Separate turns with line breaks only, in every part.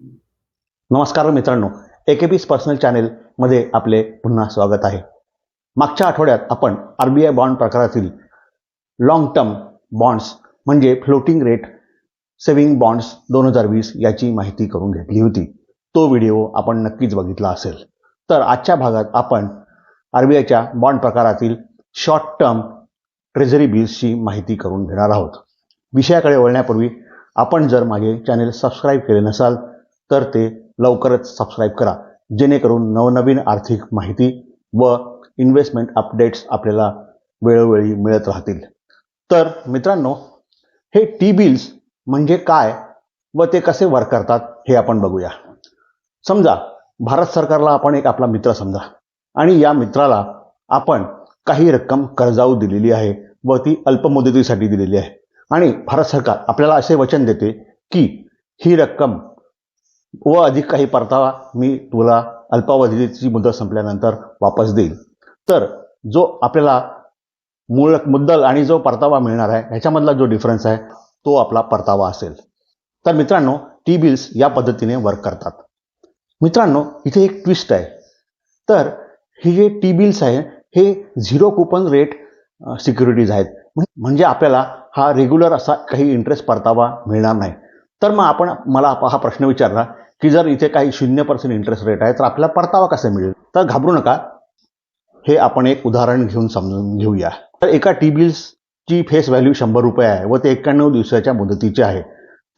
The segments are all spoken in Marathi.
नमस्कार मित्रांनो, एकेपीस पर्सनल चॅनेलमध्ये आपले पुन्हा स्वागत आहे. मागच्या आठवड्यात आपण आरबीआय बॉन्ड प्रकारातील लॉंग टर्म बॉन्ड्स म्हणजे फ्लोटिंग रेट सेव्हिंग बॉन्ड्स 2020 याची माहिती करून घेतली होती. तो व्हिडिओ आपण नक्कीच बघितला असेल. तर आजच्या भागात आपण आरबीआयच्या बॉन्ड प्रकारातील शॉर्ट टर्म ट्रेझरी बिल्सची माहिती करून घेणार आहोत. विषयाकडे वळण्यापूर्वी आपण जर माझे चॅनेल सबस्क्राईब केले नसाल तर ते लवकरच सबस्क्राईब करा, जेणेकरून नवनवीन आर्थिक माहिती व इन्व्हेस्टमेंट अपडेट्स आपल्याला वेळोवेळी मिळत राहतील. तर मित्रांनो, हे टी बिल्स म्हणजे काय व ते कसे वर्क करतात हे आपण बघूया. समजा भारत सरकारला आपण एक आपला मित्र समजा आणि या मित्राला आपण काही रक्कम कर्जाऊ दिलेली आहे व ती अल्पमुदतीसाठी दिलेली आहे आणि भारत सरकार आपल्याला असे वचन देते की ही रक्कम व अधिक काही परतावा मी तुला अल्पावधीची मुदत संपल्यानंतर वापस देईल. तर जो आपल्याला मूळ मुद्दल आणि जो परतावा मिळणार आहे ह्याच्यामधला जो डिफरन्स आहे तो आपला परतावा असेल. तर मित्रांनो, टी बिल्स या पद्धतीने वर्क करतात. मित्रांनो, इथे एक ट्विस्ट आहे. तर हे जे टी बिल्स आहे हे झिरो कुपन रेट सिक्युरिटीज आहेत, म्हणजे आपल्याला हा रेग्युलर असा काही इंटरेस्ट परतावा मिळणार नाही. तर मग मला हा प्रश्न विचारला की जर इथे काही 0% इंटरेस्ट रेट आहे तर आपल्याला परतावा कसा मिळेल? तर घाबरू नका, हे आपण एक उदाहरण घेऊन समजून घेऊया. तर एका टी बिल्सची फेस व्हॅल्यू 100 रुपये आहे व ते 91 दिवसाच्या मुदतीचे आहे.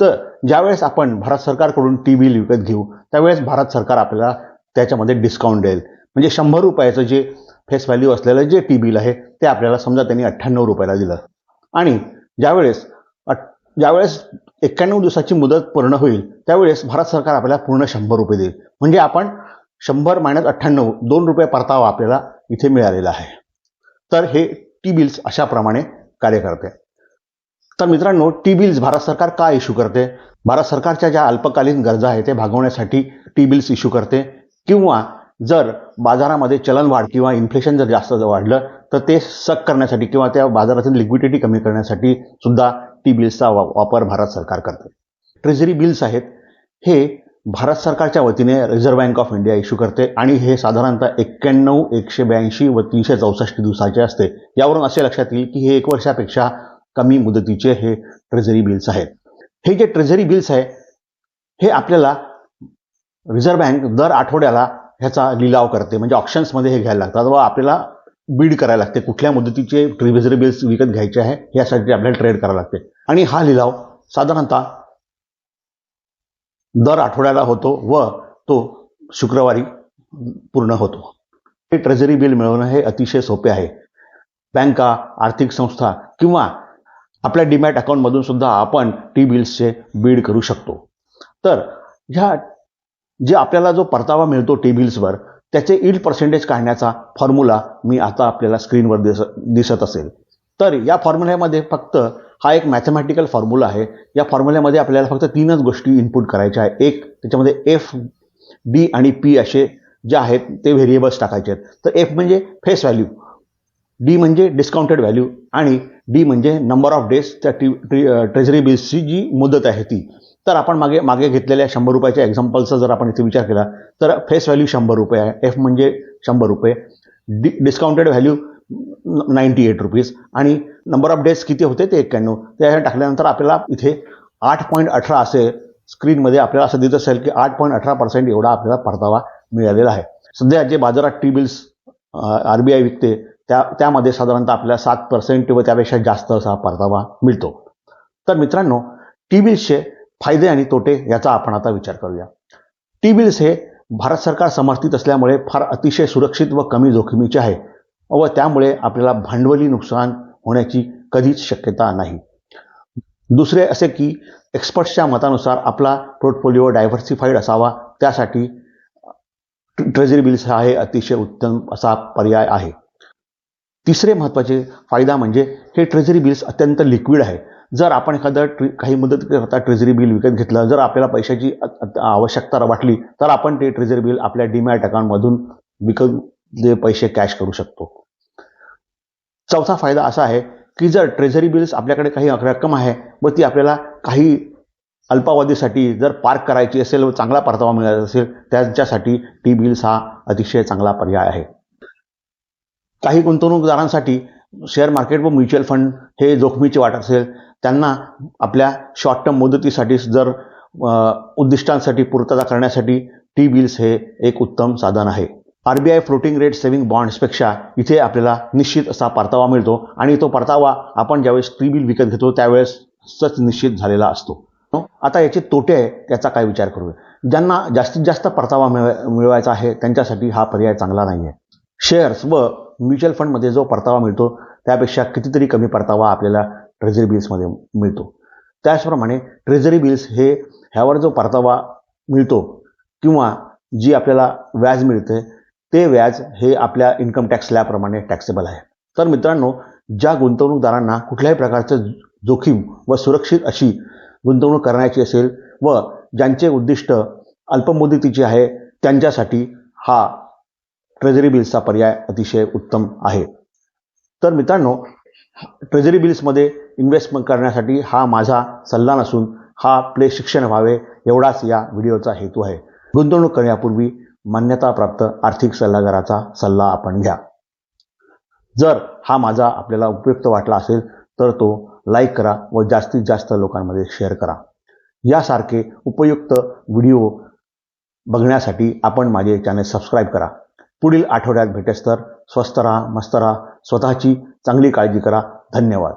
तर ज्यावेळेस आपण भारत सरकारकडून टी बिल विकत घेऊ त्यावेळेस भारत सरकार आपल्याला त्याच्यामध्ये डिस्काउंट देईल. म्हणजे 100 रुपयाचं जे फेस व्हॅल्यू असलेलं जे टी बिल आहे ते आपल्याला समजा त्यांनी 98 रुपयाला दिलं आणि ज्यावेळेस 91 दिवसाची मुदत पूर्ण होईल त्यावेळेस भारत सरकार आपल्याला पूर्ण 100 रुपये देईल. म्हणजे आपण 100 - 98 2 रुपये परतावा आपल्याला इथे मिळालेला आहे. तर हे टी बिल्स अशा प्रमाणे कार्य करते. तर मित्रांनो, टी बिल्स भारत सरकार का इश्यू करते? भारत सरकारच्या ज्या अल्पकालीन गरजा आहेत ते भागवण्यासाठी टी बिल्स इश्यू करते, किंवा जर बाजारामध्ये चलनवाढ किंवा इन्फ्लेशन जर जास्त वाढलं तर ते सक करण्यासाठी किंवा त्या बाजारातील लिक्विडिटी कमी करण्यासाठी सुद्धा टी बिल्सचा वापर भारत सरकार करते. ट्रेझरी बिल्स आहेत हे भारत सरकारच्या वतीने reserve bank of India issue करते आणि हे साधारणतः 91, 182 व 364 दिवसाचे असते. यावरून असे लक्षात येईल की हे 1 वर्षापेक्षा कमी मुदतीचे हे ट्रेझरी बिल्स आहेत. हे जे ट्रेझरी बिल्स आहे हे आपल्याला रिझर्व्ह बँक दर आठवड्याला ह्याचा लिलाव करते. म्हणजे ऑप्शन्समध्ये हे घ्यायला लागतात व आपल्याला बीड करायला लागते. कुठल्या मुदतीचे ट्रेझरी बिल्स विकत घ्यायचे आहे यासाठी आपल्याला ट्रेड करायला लागते आणि हा लिलाव साधारणतः दर आठवड्याला होतो व तो शुक्रवारी पूर्ण होतो. हे ट्रेझरी बिल मिळवणं हे अतिशय सोपे आहे. बँका, आर्थिक संस्था किंवा आपल्या डीमॅट अकाउंटमधून सुद्धा आपण टी बिल्सचे बीड करू शकतो. तर जे आपल्याला जो परतावा मिळतो टी बिल्सवर त्याचे यील्ड पर्सेंटेज काढण्याचा फॉर्म्युला मी आता आपल्याला स्क्रीनवर दिसत असेल. तर या फॉर्म्युल्यामध्ये फक्त हा एक मॅथमॅटिकल फॉर्म्युला आहे. या फॉर्म्युल्यामध्ये आपल्याला फक्त 3च गोष्टी इनपुट करायच्या आहे. एक, त्याच्यामध्ये एफ, डी आणि पी असे जे आहेत ते व्हेरिएबल्स टाकायचे आहेत. तर एफ म्हणजे फेस व्हॅल्यू, डी म्हणजे डिस्काउंटेड व्हॅल्यू आणि डी म्हणजे नंबर ऑफ डेज त्या ट्रेझरी बिल्सची जी मुदत आहे ती. तर आपण मागे घेतलेल्या 100 रुपयाच्या एक्झाम्पलचा जर आपण इथे विचार केला तर फेस व्हॅल्यू 100 रुपये आहे, एफ म्हणजे 100 रुपये, डिस्काउंटेड व्हॅल्यू 98 रुपीज आणि नंबर ऑफ डेज किती होते ते 91. त्या टाकल्यानंतर आपल्याला इथे 8.18 असे स्क्रीनमध्ये आपल्याला असं दिसत असेल की 8.18% एवढा आपल्याला परतावा मिळालेला आहे. सध्या जे बाजारात टी बिल्स आरबीआय विकते त्यामध्ये साधारणतः आपल्याला 7% व त्यापेक्षा जास्त असा परतावा मिळतो. तर मित्रांनो, टी बिल्सचे फायदे आणि तोटे याचा आपण आता विचार करूया. टी बिल्स हे भारत सरकार समर्थित असल्यामुळे फार अतिशय सुरक्षित व कमी जोखमीचे आहे व त्यामुळे आपल्याला भांडवली नुकसान होण्याची कधीच शक्यता नाही. दुसरे असे की एक्सपर्ट्सच्या मतानुसार आपला पोर्टफोलिओ डायव्हर्सिफाईड असावा, त्यासाठी ट्रेझरी बिल्स हा हे अतिशय उत्तम असा पर्याय आहे. तिसरे महत्त्वाचे फायदा म्हणजे हे ट्रेझरी बिल्स अत्यंत लिक्विड आहे. जर आपण एखादं काही मुदत करता ट्रेझरी बिल विकत घेतलं, जर आपल्याला पैशाची आवश्यकता वाटली तर आपण ते ट्रेझरी बिल आपल्या डीमॅट अकाउंटमधून विकत पैसे कॅश करू शकतो. चौथा फायदा असा आहे की जर ट्रेझरी बिल्स आपल्याकडे काही रक्कम आहे व ती आपल्याला काही अल्पावधीसाठी जर पार्क करायची असेल व चांगला परतावा मिळायचा असेल त्यांच्यासाठी टी बिल्स हा अतिशय चांगला पर्याय आहे. काही गुंतवणूकदारांसाठी शेअर मार्केट व म्युच्युअल फंड हे जोखमीचे वाटत असेल त्यांना आपल्या शॉर्ट टर्म मुदतीसाठी जर उद्दिष्टांसाठी पूर्तता करण्यासाठी टी बिल्स हे एक उत्तम साधन आहे. आरबीआय फ्लोटिंग रेट सेव्हिंग बॉन्ड्सपेक्षा इथे आपल्याला निश्चित असा परतावा मिळतो आणि तो परतावा आपण ज्यावेळेस टी बिल विकत घेतो त्यावेळेसच निश्चित झालेला असतो. आता याचे तोटे आहे त्याचा काय विचार करूया. ज्यांना जास्तीत जास्त परतावा मिळवायचा आहे त्यांच्यासाठी हा पर्याय चांगला नाही आहे. शेअर्स व म्युच्युअल फंडमध्ये जो परतावा मिळतो त्यापेक्षा कितीतरी कमी परतावा आपल्याला ट्रेझरी बिल्समध्ये मिळतो. त्याचप्रमाणे ट्रेझरी बिल्स हे ह्यावर जो परतावा मिळतो किंवा जी आपल्याला व्याज मिळते ते व्याज हे आपल्या इन्कम टॅक्स स्लॅबप्रमाणे टॅक्सेबल आहे. तर मित्रांनो, ज्या गुंतवणूकदारांना कुठल्याही प्रकारचं जोखीम व सुरक्षित अशी गुंतवणूक करण्याची असेल व ज्यांचे उद्दिष्ट अल्पमुदतीचे आहे त्यांच्यासाठी हा ट्रेझरी बिल्सचा पर्याय अतिशय उत्तम आहे. तर मित्रांनो, ट्रेझरी बिल्समध्ये इन्व्हेस्टमेंट करण्यासाठी हा माझा सल्ला नसून हा आपले शिक्षण व्हावे एवढाच या व्हिडिओचा हेतू आहे. गुंतवणूक करण्यापूर्वी मान्यताप्राप्त आर्थिक सल्लागाराचा सल्ला आपण घ्या. जर हा माझा आपल्याला उपयुक्त वाटला असेल तर तो लाईक करा व जास्तीत जास्त लोकांमध्ये शेअर करा. यासारखे उपयुक्त व्हिडिओ बघण्यासाठी आपण माझे चॅनल सबस्क्राईब करा. पुढील आठवड्यात भेटेस तर स्वस्त राहा, मस्त राहा, स्वतःची चांगली काळजी करा. धन्यवाद.